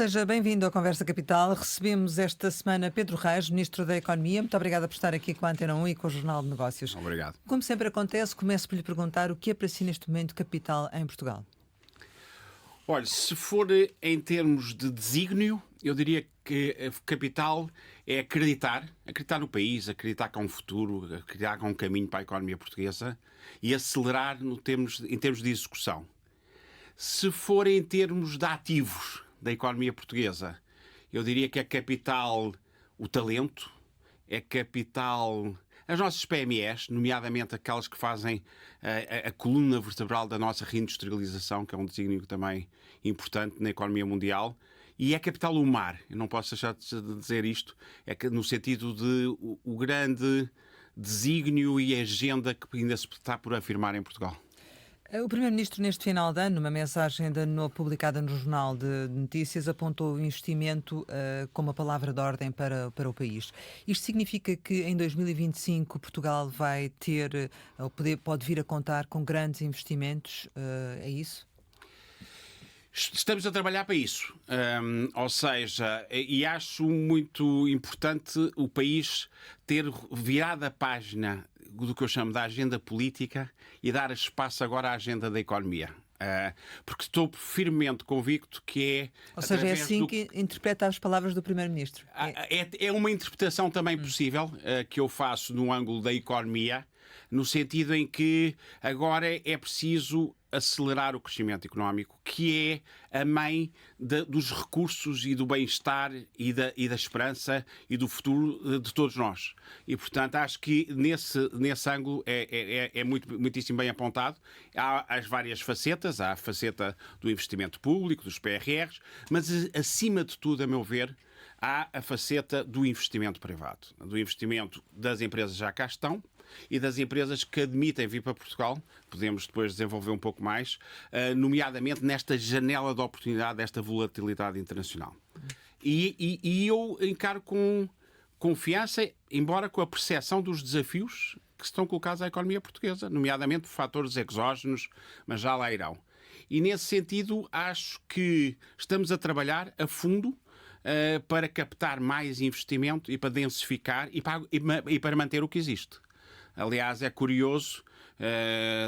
Seja bem-vindo à Conversa Capital. Recebemos esta semana Pedro Reis, Ministro da Economia. Muito obrigada por estar aqui com a Antena 1 e com o Jornal de Negócios. Obrigado. Como sempre acontece, começo por lhe perguntar o que é para si neste momento capital em Portugal. Olha, se for em termos de desígnio, eu diria que capital é acreditar no país, acreditar que há um futuro, acreditar que há um caminho para a economia portuguesa e acelerar em termos de execução. Se for em termos de ativos da economia portuguesa, eu diria que é capital o talento, é capital as nossas PMEs, nomeadamente aquelas que fazem a coluna vertebral da nossa reindustrialização, que é um desígnio também importante na economia mundial, e é capital o mar. Eu não posso deixar de dizer isto, é que no sentido de o grande desígnio e agenda que ainda se está por afirmar em Portugal. O Primeiro-Ministro, neste final de ano, numa mensagem de ano publicada no Jornal de Notícias, apontou o investimento como a palavra de ordem para o país. Isto significa que em 2025 Portugal vai ter, pode vir a contar com grandes investimentos, é isso? Estamos a trabalhar para isso. Ou seja, e acho muito importante o país ter virado a página do que eu chamo da agenda política e dar espaço agora à agenda da economia. Porque estou firmemente convicto que é... Ou seja, é assim que interpreta as palavras do Primeiro-Ministro. É uma interpretação também possível que eu faço no ângulo da economia, no sentido em que agora é preciso acelerar o crescimento económico, que é a mãe dos recursos e do bem-estar e da esperança e do futuro de todos nós. E, portanto, acho que nesse ângulo é muitíssimo bem apontado. Há as várias facetas, há a faceta do investimento público, dos PRRs, mas, acima de tudo, a meu ver, há a faceta do investimento privado, do investimento das empresas que já cá estão e das empresas que admitem vir para Portugal. Podemos depois desenvolver um pouco mais, nomeadamente nesta janela de oportunidade, desta volatilidade internacional. E eu encaro com confiança, embora com a percepção dos desafios que estão colocados à economia portuguesa, nomeadamente por fatores exógenos, mas já lá irão. E nesse sentido, acho que estamos a trabalhar a fundo para captar mais investimento e para densificar e para manter o que existe. Aliás, é curioso,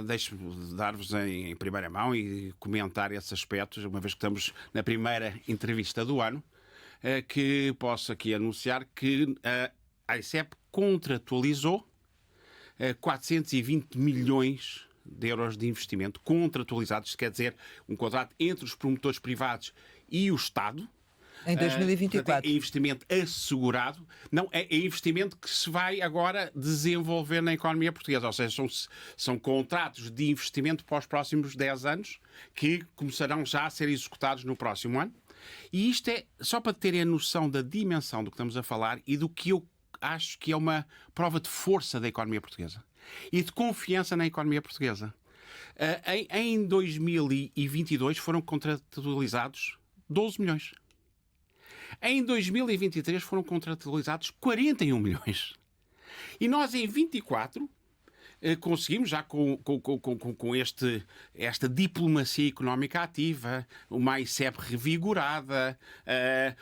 deixe-me dar-vos em primeira mão e comentar esses aspectos, uma vez que estamos na primeira entrevista do ano, que posso aqui anunciar que a ICEP contratualizou 420 milhões de euros de investimento contratualizados, quer dizer, um contrato entre os promotores privados e o Estado. Em 2024. É investimento assegurado. Não, é investimento que se vai agora desenvolver na economia portuguesa. Ou seja, são contratos de investimento para os próximos 10 anos que começarão já a ser executados no próximo ano. E isto é só para terem a noção da dimensão do que estamos a falar e do que eu acho que é uma prova de força da economia portuguesa e de confiança na economia portuguesa. Em 2022 foram contratualizados 12 milhões. Em 2023 foram contratualizados 41 milhões. E nós, em 24, conseguimos, já com esta diplomacia económica ativa, uma ICEP revigorada,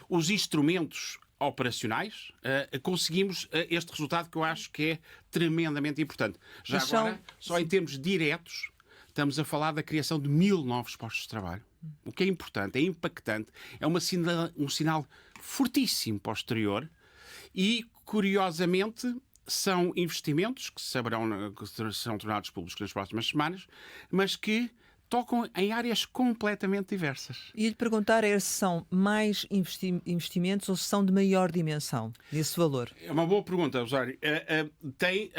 os instrumentos operacionais, conseguimos este resultado que eu acho que é tremendamente importante. Já agora, só em termos diretos, estamos a falar da criação de 1000 novos postos de trabalho. O que é importante, é impactante, é um sinal fortíssimo para o exterior e, curiosamente, são investimentos que serão tornados públicos nas próximas semanas, mas que tocam em áreas completamente diversas. E lhe perguntar se são mais investimentos ou se são de maior dimensão desse valor? É uma boa pergunta, Rosário. Tem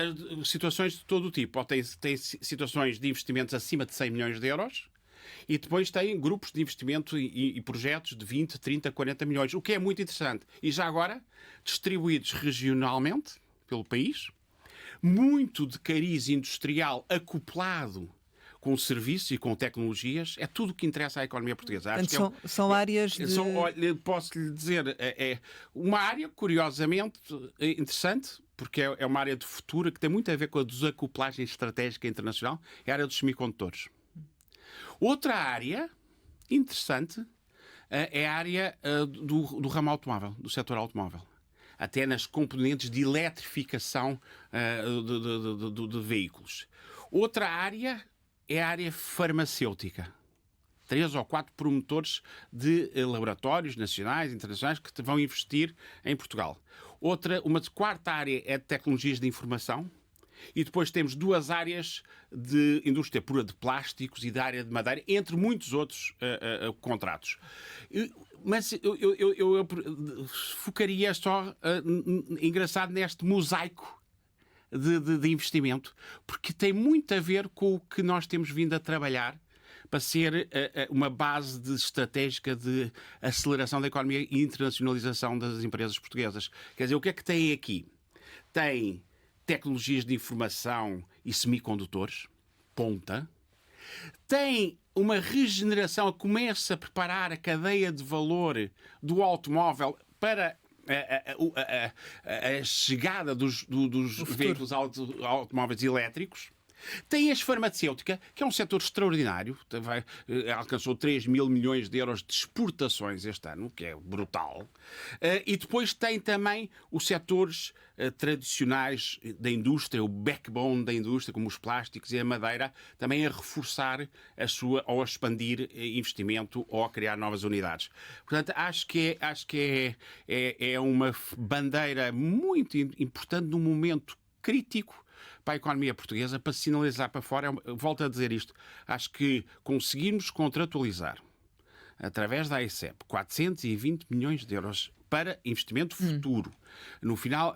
situações de todo o tipo. Ou tem situações de investimentos acima de 100 milhões de euros e depois tem grupos de investimento e projetos de 20, 30, 40 milhões, o que é muito interessante. E já agora, distribuídos regionalmente pelo país, muito de cariz industrial acoplado com serviços e com tecnologias, é tudo o que interessa à economia portuguesa. Acho que são áreas de... Posso lhe dizer, é uma área curiosamente interessante, porque é uma área de futuro que tem muito a ver com a desacoplagem estratégica internacional, é a área dos semicondutores. Outra área interessante é a área do ramo automóvel, do setor automóvel. Até nas componentes de eletrificação de veículos. Outra área é a área farmacêutica. 3 ou 4 promotores de laboratórios nacionais e internacionais que vão investir em Portugal. Uma quarta área é de tecnologias de informação. E depois temos 2 áreas de indústria pura de plásticos e da área de madeira, entre muitos outros contratos. Mas eu focaria só, engraçado, neste mosaico de investimento, porque tem muito a ver com o que nós temos vindo a trabalhar para ser uma base estratégica de aceleração da economia e internacionalização das empresas portuguesas. Quer dizer, o que é que tem aqui? Tem tecnologias de informação e semicondutores, ponta. Tem uma regeneração, começa a preparar a cadeia de valor do automóvel para a chegada dos veículos automóveis elétricos. Tem a farmacêutica, que é um setor extraordinário, alcançou 3 mil milhões de euros de exportações este ano, que é brutal. E depois tem também os setores tradicionais da indústria, o backbone da indústria, como os plásticos e a madeira, também a reforçar ou a expandir investimento ou a criar novas unidades. Portanto, acho que é uma bandeira muito importante num momento crítico para a economia portuguesa, para sinalizar para fora. Volto a dizer isto, acho que conseguimos contratualizar, através da AICEP, 420 milhões de euros para investimento futuro. No final,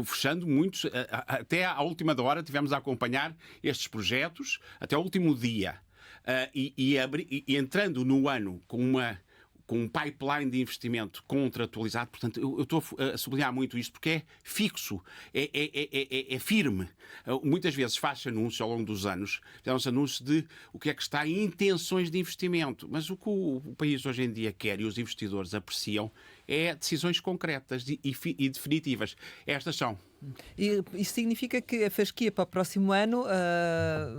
fechando muitos, até à última hora tivemos a acompanhar estes projetos, até o último dia, e entrando no ano com um pipeline de investimento contratualizado. Portanto, eu estou a sublinhar muito isto porque é fixo, é firme. Muitas vezes faz anúncios ao longo dos anos, fizeram-se anúncios de o que é que está em intenções de investimento. Mas o que o país hoje em dia quer e os investidores apreciam é decisões concretas e definitivas. Estas são. E isso significa que a fasquia para o próximo ano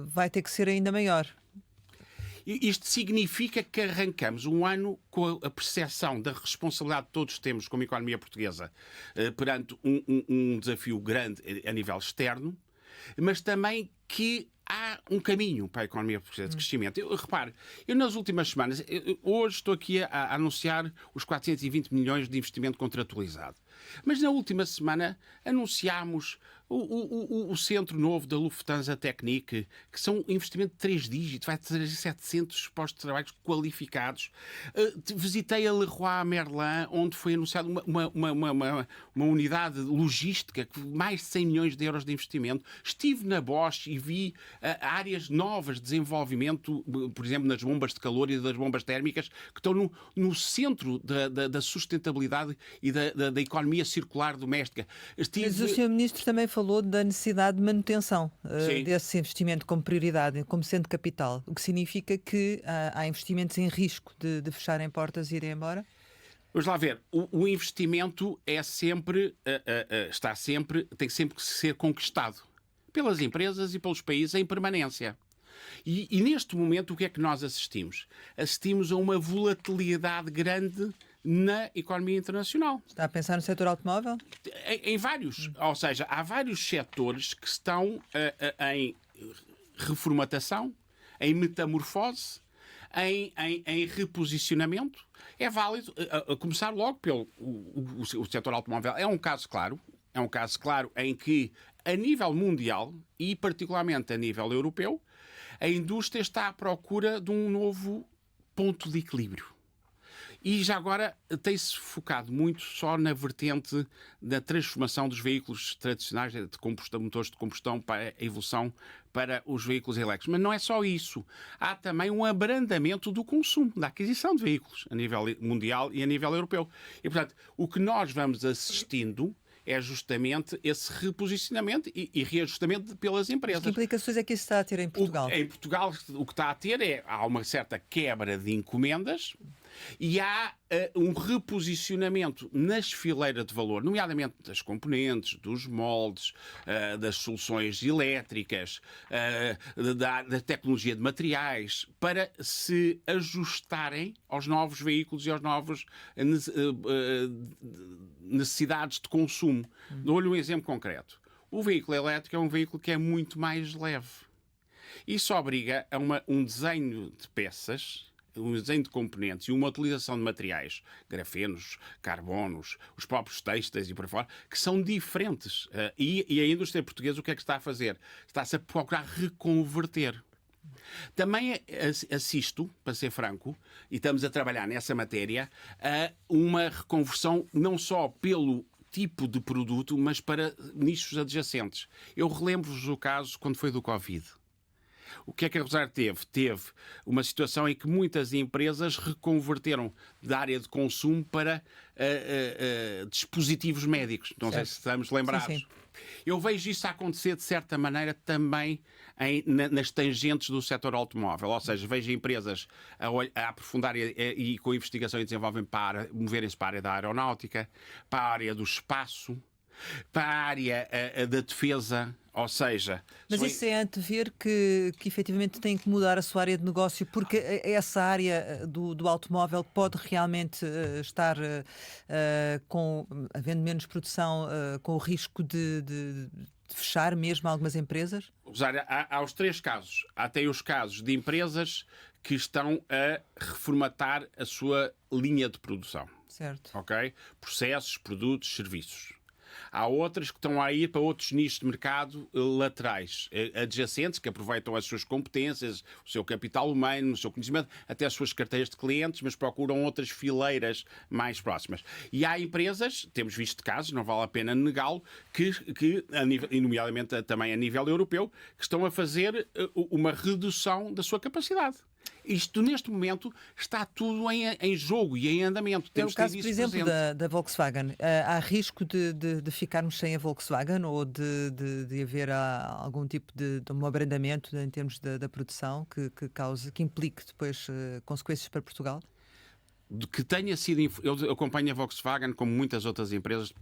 vai ter que ser ainda maior. Isto significa que arrancamos um ano com a percepção da responsabilidade que todos temos como economia portuguesa perante um desafio grande a nível externo, mas também que há um caminho para a economia portuguesa de crescimento. Repare, nas últimas semanas, hoje estou aqui a anunciar os 420 milhões de investimento contratualizado. Mas na última semana anunciámos o centro novo da Lufthansa Technik, que são um investimento de 3 dígitos, vai trazer 700 postos de trabalho qualificados. Visitei a Leroy Merlin, onde foi anunciada uma unidade logística com mais de 100 milhões de euros de investimento. Estive na Bosch e vi áreas novas de desenvolvimento, por exemplo, nas bombas de calor e das bombas térmicas, que estão no centro da sustentabilidade e da economia circular doméstica. Mas o Sr. Ministro também falou da necessidade de manutenção desse investimento como prioridade, como sendo capital, o que significa que há investimentos em risco de fecharem portas e irem embora? Vamos lá ver, o investimento tem sempre que ser conquistado pelas empresas e pelos países em permanência. E neste momento, o que é que nós assistimos? Assistimos a uma volatilidade grande na economia internacional. Está a pensar no setor automóvel? Em vários. Ou seja, há vários setores que estão em reformatação, em metamorfose, em reposicionamento. É válido, a começar logo pelo o setor automóvel. É um caso claro em que, a nível mundial e particularmente a nível europeu, a indústria está à procura de um novo ponto de equilíbrio. E já agora tem-se focado muito só na vertente da transformação dos veículos tradicionais de motores de combustão para a evolução para os veículos elétricos. Mas não é só isso. Há também um abrandamento do consumo, da aquisição de veículos a nível mundial e a nível europeu. E, portanto, o que nós vamos assistindo é justamente esse reposicionamento e reajustamento pelas empresas. Que implicações é que isso está a ter em Portugal? Em Portugal, o que está a ter há uma certa quebra de encomendas E há um reposicionamento nas fileiras de valor, nomeadamente das componentes, dos moldes, das soluções elétricas, da tecnologia de materiais, para se ajustarem aos novos veículos e aos novos necessidades de consumo. Dou-lhe um exemplo concreto. O veículo elétrico é um veículo que é muito mais leve. Isso obriga a um desenho de peças, um desenho de componentes e uma utilização de materiais, grafenos, carbonos, os próprios têxteis e por aí fora, que são diferentes. E a indústria portuguesa o que é que está a fazer? Está-se a procurar reconverter. Também assisto, para ser franco, e estamos a trabalhar nessa matéria, a uma reconversão não só pelo tipo de produto, mas para nichos adjacentes. Eu relembro-vos o caso quando foi do Covid. O que é que a Rosário teve? Teve uma situação em que muitas empresas reconverteram da área de consumo para dispositivos médicos. Não sei se estamos lembrados. Sim, sim. Eu vejo isso a acontecer, de certa maneira, também nas tangentes do setor automóvel. Ou seja, vejo empresas a aprofundar e com investigação e desenvolvimento para moverem-se para a área da aeronáutica, para a área do espaço, para a área da defesa. Ou seja... Mas isso é antever que efetivamente tem que mudar a sua área de negócio, porque essa área do automóvel pode realmente estar havendo menos produção, com o risco de fechar mesmo algumas empresas? Rosário, há os três casos. Há até os casos de empresas que estão a reformatar a sua linha de produção. Certo. Ok? Processos, produtos, serviços. Há outras que estão a ir para outros nichos de mercado laterais, adjacentes, que aproveitam as suas competências, o seu capital humano, o seu conhecimento, até as suas carteiras de clientes, mas procuram outras fileiras mais próximas. E há empresas, temos visto casos, não vale a pena negá-lo, que e nomeadamente também a nível europeu, que estão a fazer uma redução da sua capacidade. Isto, neste momento, está tudo em jogo e em andamento. É o caso, por exemplo, da Volkswagen. Há risco de ficarmos sem a Volkswagen ou de haver algum tipo de um abrandamento em termos da produção que implique depois consequências para Portugal? De que tenha sido... Eu acompanho a Volkswagen, como muitas outras empresas,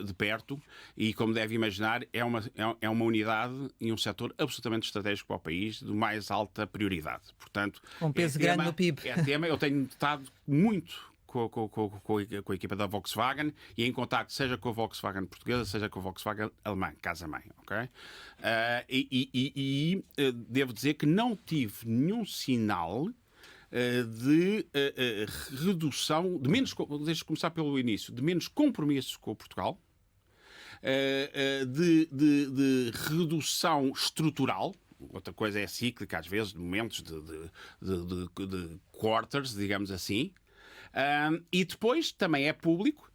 de perto, e como deve imaginar, é uma unidade e um setor absolutamente estratégico para o país, de mais alta prioridade. Portanto, com peso grande no PIB. Eu tenho estado muito com a equipa da Volkswagen e em contacto seja com a Volkswagen portuguesa, seja com a Volkswagen alemã, casa-mãe, ok? Devo dizer que não tive nenhum sinal de redução, deixa começar pelo início, de menos compromissos com Portugal, de redução estrutural. Outra coisa é cíclica, às vezes, de momentos de quarters, digamos assim. E depois também é público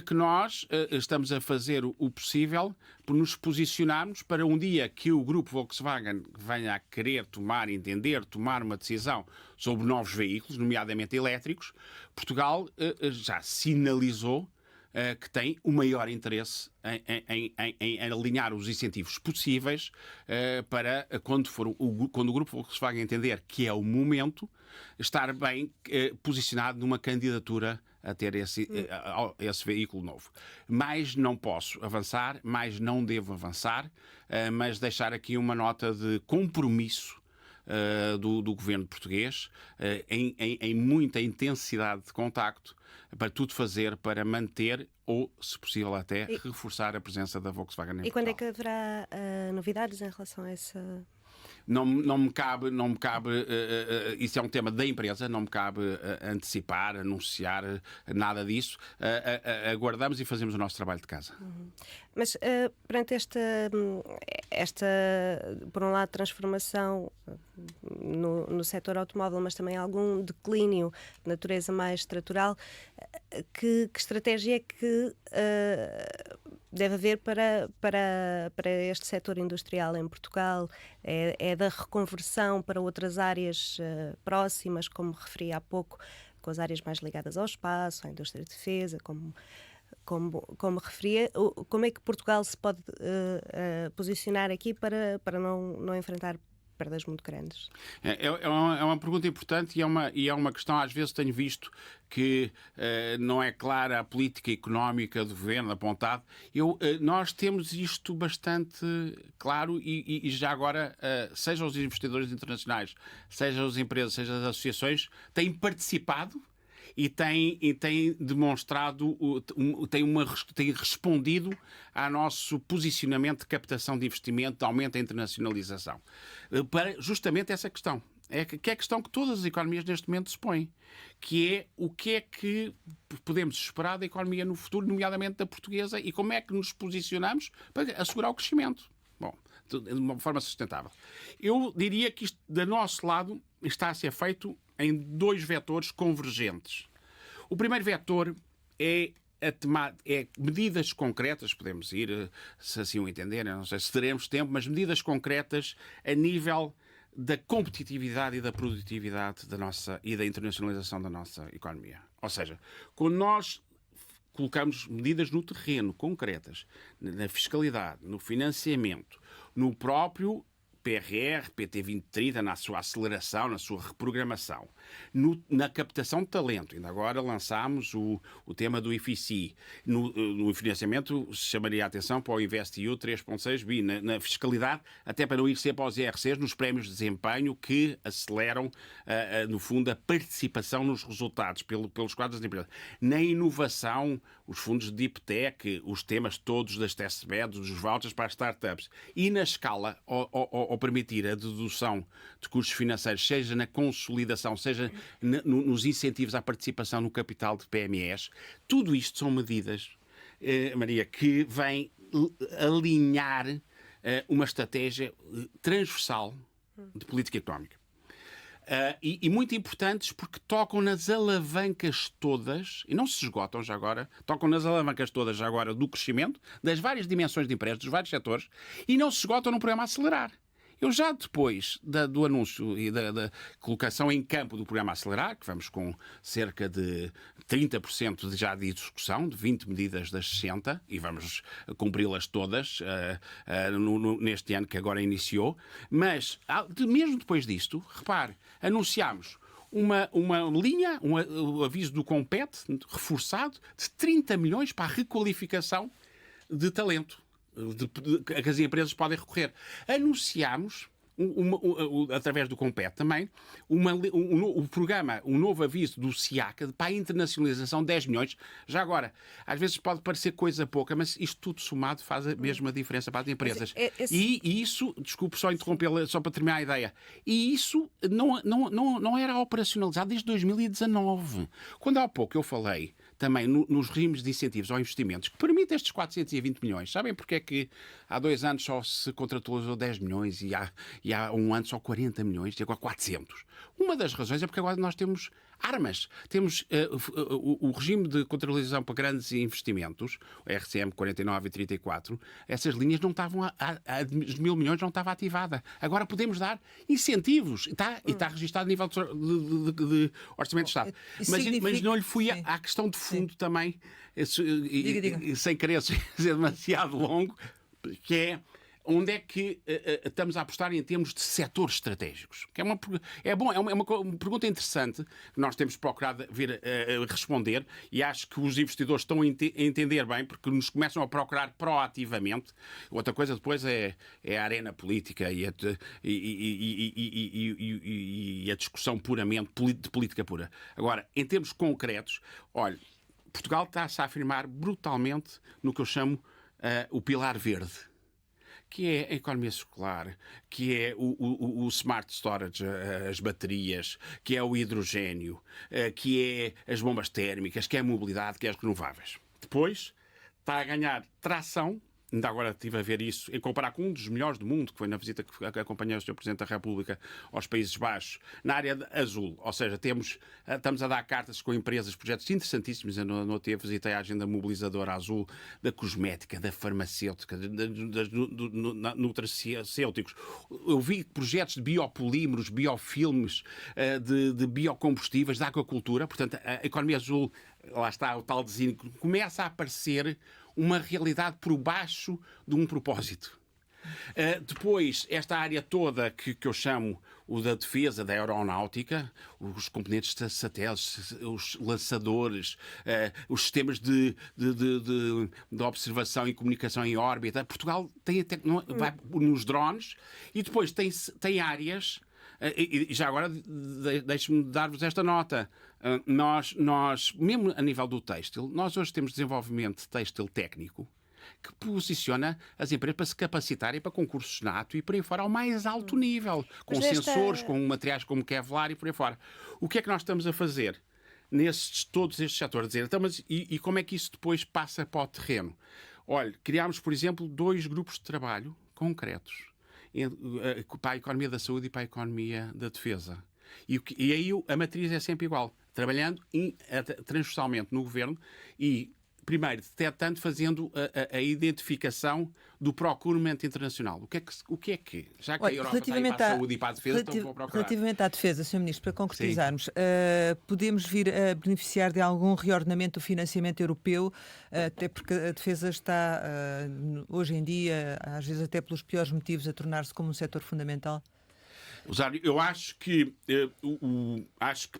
que nós estamos a fazer o possível por nos posicionarmos para um dia que o grupo Volkswagen venha a querer tomar uma decisão sobre novos veículos, nomeadamente elétricos. Portugal já sinalizou que tem o maior interesse em alinhar os incentivos possíveis para, quando o grupo Volkswagen entender que é o momento, estar bem posicionado numa candidatura a ter esse veículo novo. Mais não posso avançar, mais não devo avançar, mas deixar aqui uma nota de compromisso do governo português em muita intensidade de contacto para tudo fazer para manter ou, se possível até, reforçar a presença da Volkswagen em Portugal. E quando é que haverá novidades em relação a essa... Não me cabe, isso é um tema da empresa, não me cabe antecipar, anunciar nada disso. Aguardamos e fazemos o nosso trabalho de casa. Mas perante esta, por um lado, transformação no setor automóvel, mas também algum declínio de natureza mais estrutural, que estratégia é que deve haver para este setor industrial em Portugal? É da reconversão para outras áreas próximas, como referi há pouco, com as áreas mais ligadas ao espaço, à indústria de defesa, como referia. Como é que Portugal se pode posicionar aqui para não enfrentar perdas muito grandes. É uma pergunta importante e é uma questão, às vezes tenho visto que não é clara a política económica do governo apontado. Nós temos isto bastante claro e já agora, seja os investidores internacionais, seja as empresas, seja as associações, têm participado e tem demonstrado, tem respondido ao nosso posicionamento de captação de investimento, de aumento da internacionalização. Para justamente essa questão. Que é a questão que todas as economias neste momento se põem, que é o que é que podemos esperar da economia no futuro, nomeadamente da portuguesa, e como é que nos posicionamos para assegurar o crescimento. Bom, de uma forma sustentável. Eu diria que isto, do nosso lado, está a ser feito em dois vetores convergentes. O primeiro vetor é medidas concretas, podemos ir, se assim o entenderem, não sei se teremos tempo, mas medidas concretas a nível da competitividade e da produtividade e da internacionalização da nossa economia. Ou seja, quando nós colocamos medidas no terreno, concretas, na fiscalidade, no financiamento, no próprio PRR, PT 2030, na sua aceleração, na sua reprogramação, na captação de talento. Ainda agora lançámos o tema do IFICI. No financiamento, chamaria a atenção para o InvestEU 3.6 bi. Na fiscalidade, até para não ir sempre aos IRCs, nos prémios de desempenho que aceleram, no fundo, a participação nos resultados pelos quadros das empresas. Na inovação, os fundos de Deep Tech, os temas todos das testbeds, dos vouchers para as startups. E na escala, ao permitir a dedução de custos financeiros, seja na consolidação, seja nos incentivos à participação no capital de PMEs, tudo isto são medidas, Maria, que vêm alinhar uma estratégia transversal de política económica. E muito importantes porque tocam nas alavancas todas, e não se esgotam já agora, tocam nas alavancas todas já agora do crescimento, das várias dimensões de empresas, dos vários setores, e não se esgotam no programa Acelerar. Eu já depois do anúncio e da colocação em campo do programa Acelerar, que vamos com cerca de 30% já de execução, de 20 medidas das 60, e vamos cumpri-las todas neste ano que agora iniciou, mas mesmo depois disto, repare, anunciámos uma linha, o aviso do Compete, reforçado, de 30 milhões para a requalificação de talento que as empresas podem recorrer. Anunciámos, através do Compete também, o programa, um novo aviso do SIACA para a internacionalização, 10 milhões. Já agora, às vezes pode parecer coisa pouca, mas isto tudo somado faz a mesma diferença para as empresas. E isso, desculpe só interrompê-la, só para terminar a ideia, e isso não era operacionalizado desde 2019. Quando há pouco eu falei também nos regimes de incentivos ou investimentos que permitem estes 420 milhões. Sabem porque é que há 2 anos só se contratualizou 10 milhões e há 1 ano só 40 milhões, e agora 400? Uma das razões é porque agora nós temos armas. Temos o regime de contratualização para grandes investimentos, o RCM 49 e 34, essas linhas não estavam, a de 1.000 milhões não estava ativada. Agora podemos dar incentivos. E está registado a nível de Orçamento de Estado. Mas não lhe fui à questão de fundo também, Diga. sem querer ser demasiado longo, que é onde é que estamos a apostar em termos de setores estratégicos? Que é uma pergunta interessante que nós temos procurado vir responder, e acho que os investidores estão a entender bem, porque nos começam a procurar proativamente. Outra coisa depois é a arena política e a discussão puramente de política pura. Agora, em termos concretos, olha, Portugal está-se a afirmar brutalmente no que eu chamo o pilar verde, que é a economia circular, que é o smart storage, as baterias, que é o hidrogénio, que é as bombas térmicas, que é a mobilidade, que é as renováveis. Depois está a ganhar tração. Ainda agora estive a ver isso, em comparar com um dos melhores do mundo, que foi na visita que acompanhou o Sr. Presidente da República aos Países Baixos, na área azul. Ou seja, estamos a dar cartas com empresas, projetos interessantíssimos. Eu não visitei a agenda mobilizadora azul da cosmética, da farmacêutica, dos nutracêuticos. Eu vi projetos de biopolímeros, biofilmes, de biocombustíveis, da aquacultura. Portanto, a economia azul, lá está o tal desenho, começa a aparecer uma realidade por baixo de um propósito. Depois, esta área toda que eu chamo o da defesa, da aeronáutica, os componentes de satélites, os lançadores, os sistemas de observação e comunicação em órbita. Portugal tem vai nos drones e depois tem áreas. E já agora deixe-me dar-vos esta nota. Nós, mesmo a nível do têxtil, nós hoje temos desenvolvimento de têxtil técnico que posiciona as empresas para se capacitarem para concursos NATO e por aí fora ao mais alto nível, com sensores, com materiais como Kevlar e por aí fora. O que é que nós estamos a fazer todos estes setores? Dizer, então, mas e como é que isso depois passa para o terreno? Olha, criámos, por exemplo, 2 grupos de trabalho concretos para a economia da saúde e para a economia da defesa. E aí a matriz é sempre igual, trabalhando transversalmente no governo e primeiro, detectando, fazendo a identificação do procurement internacional. O que é que já que a Europa está aí para a saúde e para a defesa, então vou procurar. Relativamente à defesa, Sr. Ministro, para concretizarmos, podemos vir a beneficiar de algum reordenamento do financiamento europeu, até porque a defesa está, hoje em dia, às vezes até pelos piores motivos, a tornar-se como um setor fundamental? Eu acho que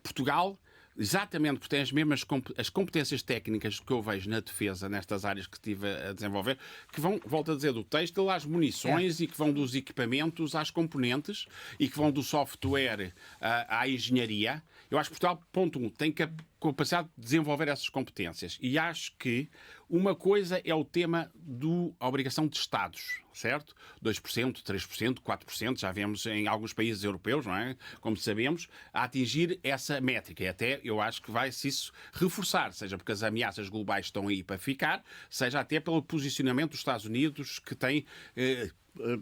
Portugal, exatamente porque tem as mesmas as competências técnicas que eu vejo na defesa, nestas áreas que estive a desenvolver, que vão, volto a dizer, do têxtil às munições e que vão dos equipamentos às componentes e que vão do software à engenharia. Eu acho que Portugal, ponto 1, tem capacidade de desenvolver essas competências. E acho que uma coisa é o tema da obrigação de Estados, certo? 2%, 3%, 4%, já vemos em alguns países europeus, não é? Como sabemos, a atingir essa métrica. E até eu acho que vai-se isso reforçar, seja porque as ameaças globais estão aí para ficar, seja até pelo posicionamento dos Estados Unidos, que tem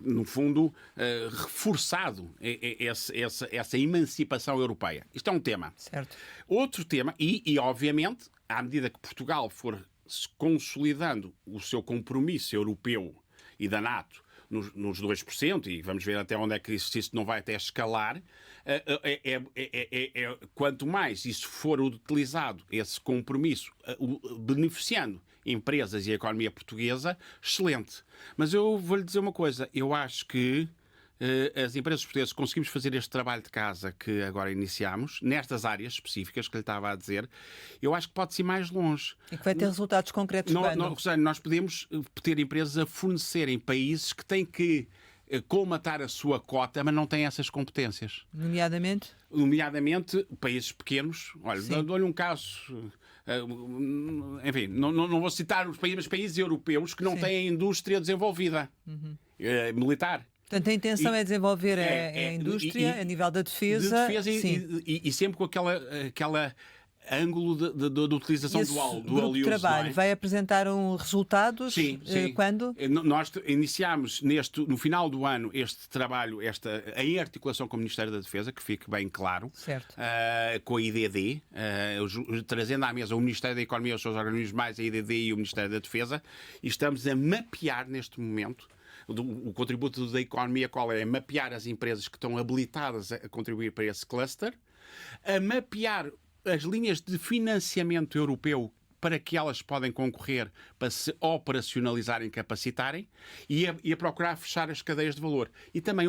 no fundo, reforçado essa emancipação europeia. Isto é um tema. Certo. Outro tema, e obviamente, à medida que Portugal for consolidando o seu compromisso europeu e da NATO nos 2%, e vamos ver até onde é que isso não vai até escalar, quanto mais isso for utilizado, esse compromisso, beneficiando empresas e a economia portuguesa, excelente. Mas eu vou-lhe dizer uma coisa, eu acho que as empresas portuguesas conseguimos fazer este trabalho de casa que agora iniciamos, nestas áreas específicas que lhe estava a dizer, eu acho que pode-se ir mais longe. E que vai ter resultados concretos. Nós podemos ter empresas a fornecer em países que têm que colmatar a sua cota, mas não têm essas competências. Nomeadamente, países pequenos. Olha, dou-lhe um caso. Enfim, não vou citar os países, mas países europeus que não têm indústria desenvolvida militar. Portanto, a intenção é desenvolver a indústria a nível da defesa. E sempre com aquela ângulo de utilização dual. O grupo de trabalho vai apresentar resultados? Sim. Quando? Nós iniciámos no final do ano este trabalho, em articulação com o Ministério da Defesa, que fique bem claro, certo. Com a IDD, trazendo à mesa o Ministério da Economia, os seus organismos mais, a IDD e o Ministério da Defesa, e estamos a mapear neste momento o contributo da economia, qual é? Mapear as empresas que estão habilitadas a contribuir para esse cluster, a mapear as linhas de financiamento europeu para que elas podem concorrer para se operacionalizarem e capacitarem e a procurar fechar as cadeias de valor. E também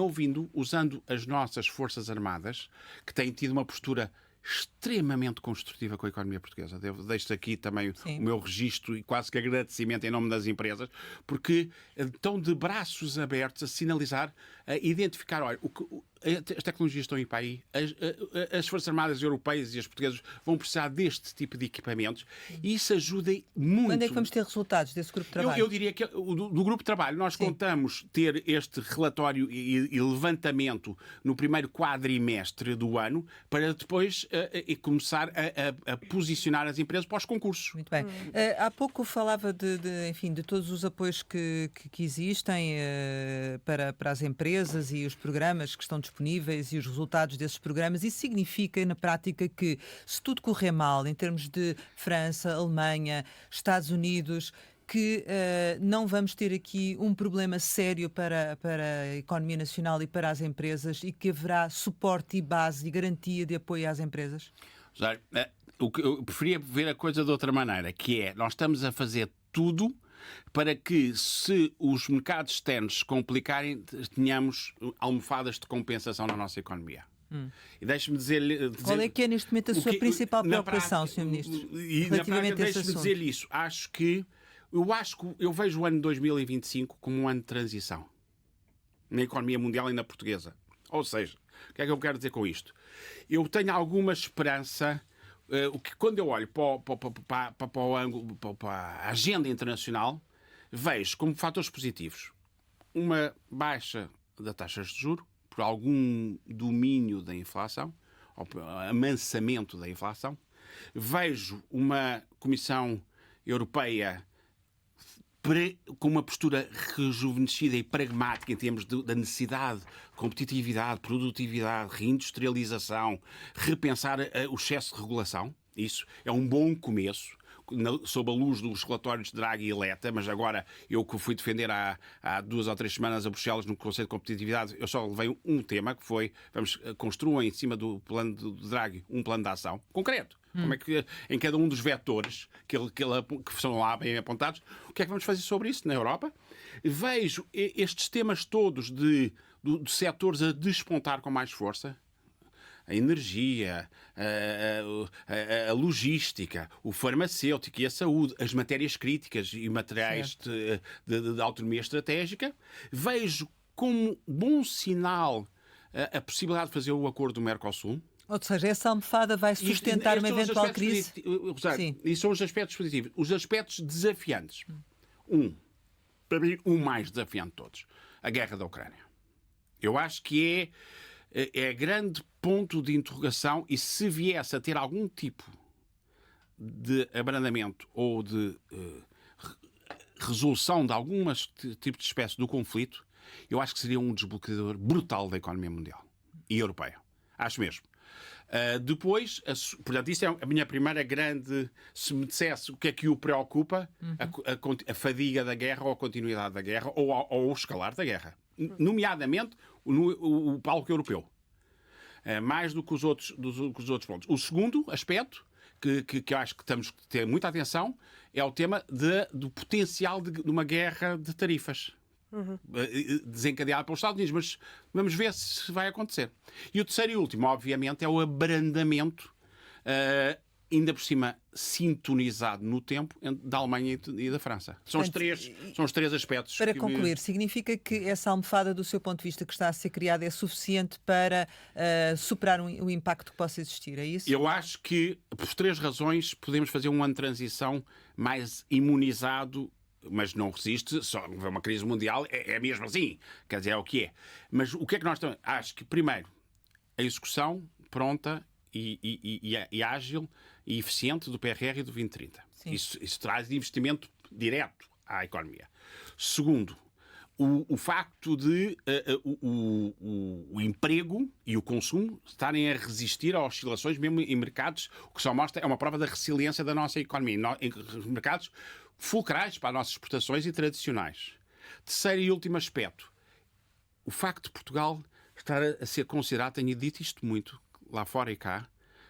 usando as nossas Forças Armadas, que têm tido uma postura extremamente construtiva com a economia portuguesa. Deixo aqui também o meu registro e quase que agradecimento em nome das empresas, porque estão de braços abertos a sinalizar, a identificar, olha, as tecnologias estão aí para aí, as Forças Armadas Europeias e as portuguesas vão precisar deste tipo de equipamentos e isso ajuda muito. Quando é que vamos ter resultados desse grupo de trabalho? Eu diria que do grupo de trabalho nós contamos ter este relatório e levantamento no primeiro quadrimestre do ano para depois começar a posicionar as empresas para os concursos. Muito bem. Há pouco falava de todos os apoios que existem para as empresas e os programas que estão disponíveis e os resultados desses programas. Isso significa, na prática, que se tudo correr mal, em termos de França, Alemanha, Estados Unidos, que não vamos ter aqui um problema sério para a economia nacional e para as empresas e que haverá suporte e base e garantia de apoio às empresas? Eu preferia ver a coisa de outra maneira, que é, nós estamos a fazer tudo para que, se os mercados externos se complicarem, tenhamos almofadas de compensação na nossa economia. E deixe-me dizer... Qual é que é neste momento a sua principal preocupação, Sr. Ministro? E na prática, deixe-me dizer isso. Eu vejo o ano 2025 como um ano de transição na economia mundial e na portuguesa. Ou seja, o que é que eu quero dizer com isto? Eu tenho alguma esperança que quando eu olho para a agenda internacional, vejo como fatores positivos uma baixa das taxas de juros, por algum domínio da inflação, ou por amansamento da inflação. Vejo uma Comissão Europeia com uma postura rejuvenescida e pragmática em termos da necessidade, competitividade, produtividade, reindustrialização, repensar o excesso de regulação. Isso é um bom começo, sob a luz dos relatórios de Draghi e Letta, mas agora eu que fui defender há 2 ou 3 semanas a Bruxelas no Conselho de Competitividade, eu só levei um tema, que foi, construam em cima do plano de Draghi um plano de ação concreto. Como é que, em cada um dos vetores que são lá bem apontados, o que é que vamos fazer sobre isso na Europa? Vejo estes temas todos de setores a despontar com mais força. A energia, a logística, o farmacêutico e a saúde, as matérias críticas e materiais de autonomia estratégica. Vejo como bom sinal a possibilidade de fazer o acordo do Mercosul. Ou seja, essa almofada vai sustentar uma eventual crise? Sim. E são os aspectos positivos. Os aspectos desafiantes. Para mim, o mais desafiante de todos. A guerra da Ucrânia. Eu acho que é grande ponto de interrogação, e se viesse a ter algum tipo de abrandamento ou de resolução de alguns tipos de espécie do conflito, eu acho que seria um desbloqueador brutal da economia mundial e europeia. Acho mesmo. Depois, portanto, isso é a minha primeira grande... Se me dissesse o que é que o preocupa, a fadiga da guerra ou a continuidade da guerra ou o escalar da guerra. Nomeadamente o palco europeu. Mais do que os outros pontos. O segundo aspecto, que eu acho que temos que ter muita atenção, é o tema do potencial de uma guerra de tarifas. Desencadeada pelos Estados Unidos, mas vamos ver se vai acontecer. E o terceiro e último, obviamente, é o abrandamento, ainda por cima sintonizado no tempo, da Alemanha e da França. São os três aspectos. Para concluir, significa que essa almofada, do seu ponto de vista, que está a ser criada, é suficiente para superar o impacto que possa existir, é isso? Eu acho que, por 3 razões, podemos fazer um ano de transição mais imunizado, mas não resiste, só uma crise mundial, é mesmo assim, quer dizer, é o que é. Mas o que é que nós estamos... Acho que, primeiro, a execução pronta e ágil e eficiente do PRR e do 2030. Isso traz investimento direto à economia. Segundo, o facto de o emprego e o consumo estarem a resistir a oscilações, mesmo em mercados, o que só mostra é uma prova da resiliência da nossa economia, em mercados fulcrais para as nossas exportações e tradicionais. Terceiro e último aspecto, o facto de Portugal estar a ser considerado, tenho dito isto muito, lá fora e cá,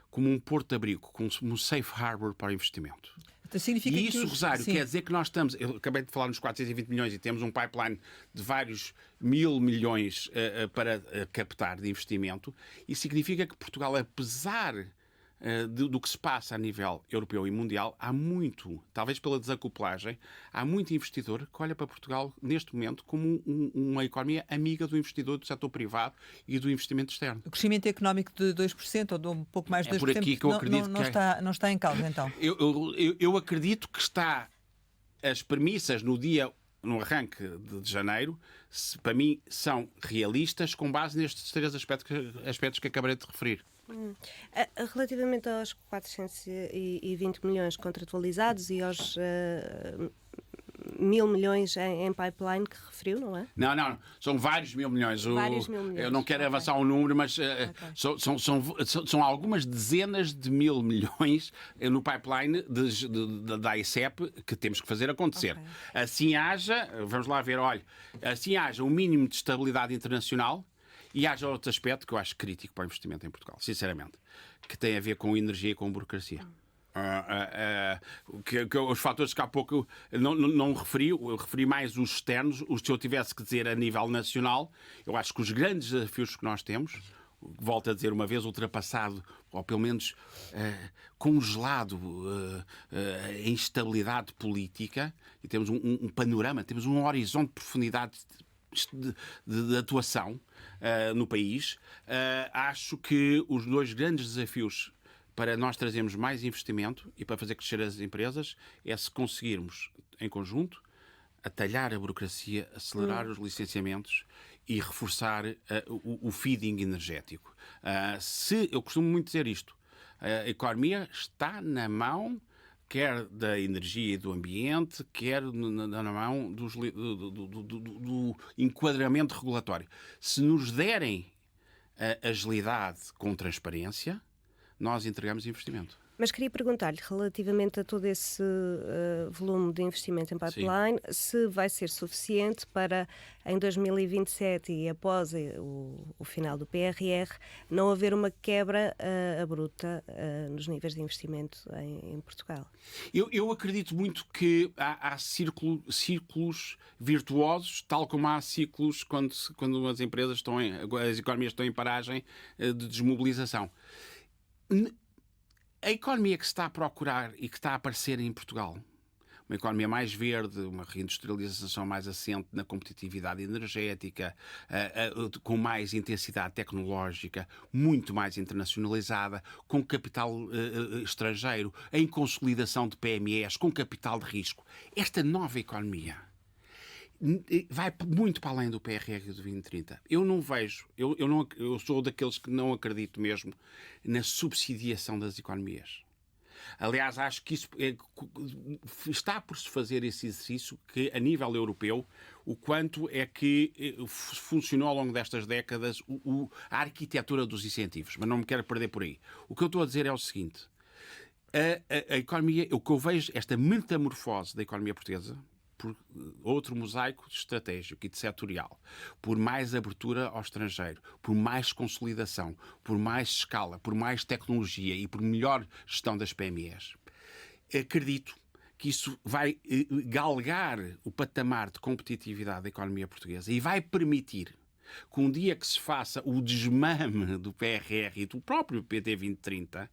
como um porto-abrigo, como um safe harbor para o investimento. Então, significa e isso, que Rosário, quer dizer que nós estamos... Eu acabei de falar nos 420 milhões e temos um pipeline de vários 1000 milhões para captar de investimento. Isso significa que Portugal, apesar do que se passa a nível europeu e mundial, há muito, talvez pela desacoplagem, há muito investidor que olha para Portugal neste momento como uma economia amiga do investidor do setor privado e do investimento externo. O crescimento económico de 2% ou de um pouco mais de 2%, por aqui que eu acredito não está em causa, então? Eu acredito que está as premissas no arranque de janeiro, para mim, são realistas com base nestes 3 aspectos que acabei de referir. Relativamente aos 420 milhões contratualizados e aos 1000 milhões em pipeline que referiu, não é? Não. São vários 1000 milhões. Vários 1000 milhões. Eu não quero avançar um número, mas são algumas dezenas de 1000 milhões no pipeline da ICEP que temos que fazer acontecer. Assim haja, vamos lá ver, assim haja um mínimo de estabilidade internacional. E haja outro aspecto que eu acho crítico para o investimento em Portugal, sinceramente, que tem a ver com energia e com burocracia. Os fatores que há pouco não referi, eu referi mais os externos. Os que eu tivesse que dizer a nível nacional, eu acho que os grandes desafios que nós temos, volto a dizer uma vez, ultrapassado, ou pelo menos congelado a instabilidade política, e temos um panorama, temos um horizonte de profundidade de atuação no país. Acho que os dois grandes desafios para nós trazermos mais investimento e para fazer crescer as empresas é se conseguirmos, em conjunto, atalhar a burocracia, acelerar os licenciamentos e reforçar o feeding energético. Eu costumo muito dizer isto, a economia está na mão quer da energia e do ambiente, quer na mão do enquadramento regulatório. Se nos derem agilidade com transparência, nós entregamos investimento. Mas queria perguntar-lhe, relativamente a todo esse volume de investimento em pipeline, se vai ser suficiente para, em 2027 e após o final do PRR, não haver uma quebra abrupta nos níveis de investimento em Portugal? Eu acredito muito que há círculos virtuosos, tal como há ciclos quando as empresas as economias estão em paragem de desmobilização. A economia que se está a procurar e que está a aparecer em Portugal, uma economia mais verde, uma reindustrialização mais assente na competitividade energética, com mais intensidade tecnológica, muito mais internacionalizada, com capital estrangeiro, em consolidação de PMEs, com capital de risco. Esta nova economia vai muito para além do PRR do 2030. Eu não vejo, eu sou daqueles que não acredito mesmo na subsidiação das economias. Aliás, acho que isso está por se fazer esse exercício que, a nível europeu, o quanto é que funcionou ao longo destas décadas a arquitetura dos incentivos. Mas não me quero perder por aí. O que eu estou a dizer é o seguinte. A economia, o que eu vejo, esta metamorfose da economia portuguesa, por outro mosaico estratégico e de setorial, por mais abertura ao estrangeiro, por mais consolidação, por mais escala, por mais tecnologia e por melhor gestão das PMEs. Acredito que isso vai galgar o patamar de competitividade da economia portuguesa e vai permitir que um dia que se faça o desmame do PRR e do próprio PT 2030,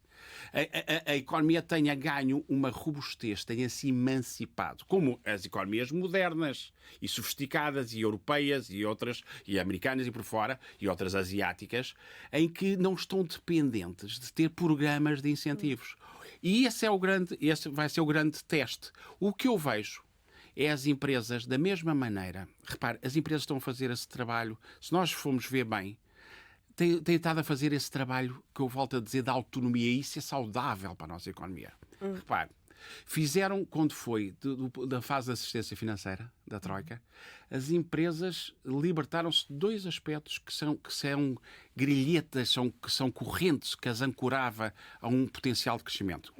a economia tenha ganho uma robustez, tenha se emancipado, como as economias modernas e sofisticadas e europeias e outras, e americanas e por fora, e outras asiáticas, em que não estão dependentes de ter programas de incentivos. E esse vai ser o grande teste. O que eu vejo é as empresas, da mesma maneira, repare, as empresas estão a fazer esse trabalho, se nós formos ver bem, têm estado a fazer esse trabalho que eu volto a dizer da autonomia, e isso é saudável para a nossa economia. Repare, fizeram, quando foi da fase de assistência financeira, da Troika, as empresas libertaram-se de dois aspectos que são grilhetas, que são correntes, que as ancorava a um potencial de crescimento.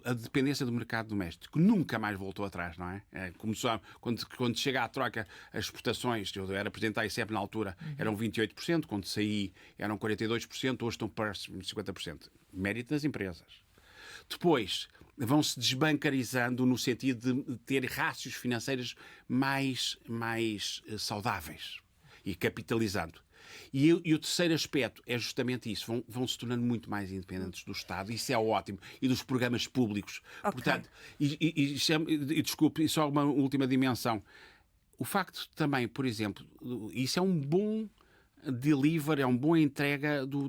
A dependência do mercado doméstico nunca mais voltou atrás, não é? Começou, quando chega à Troika, as exportações, eu era presidente da ICEP na altura, eram 28%, quando saí eram 42%, hoje estão próximos de 50%. Mérito das empresas. Depois, vão-se desbancarizando no sentido de ter rácios financeiros mais saudáveis e capitalizando. E o terceiro aspecto é justamente isso. Vão se tornando muito mais independentes do Estado. Isso é ótimo. E dos programas públicos. Okay. Portanto, desculpe, só uma última dimensão. O facto também, por exemplo, isso é um bom delivery, é uma boa entrega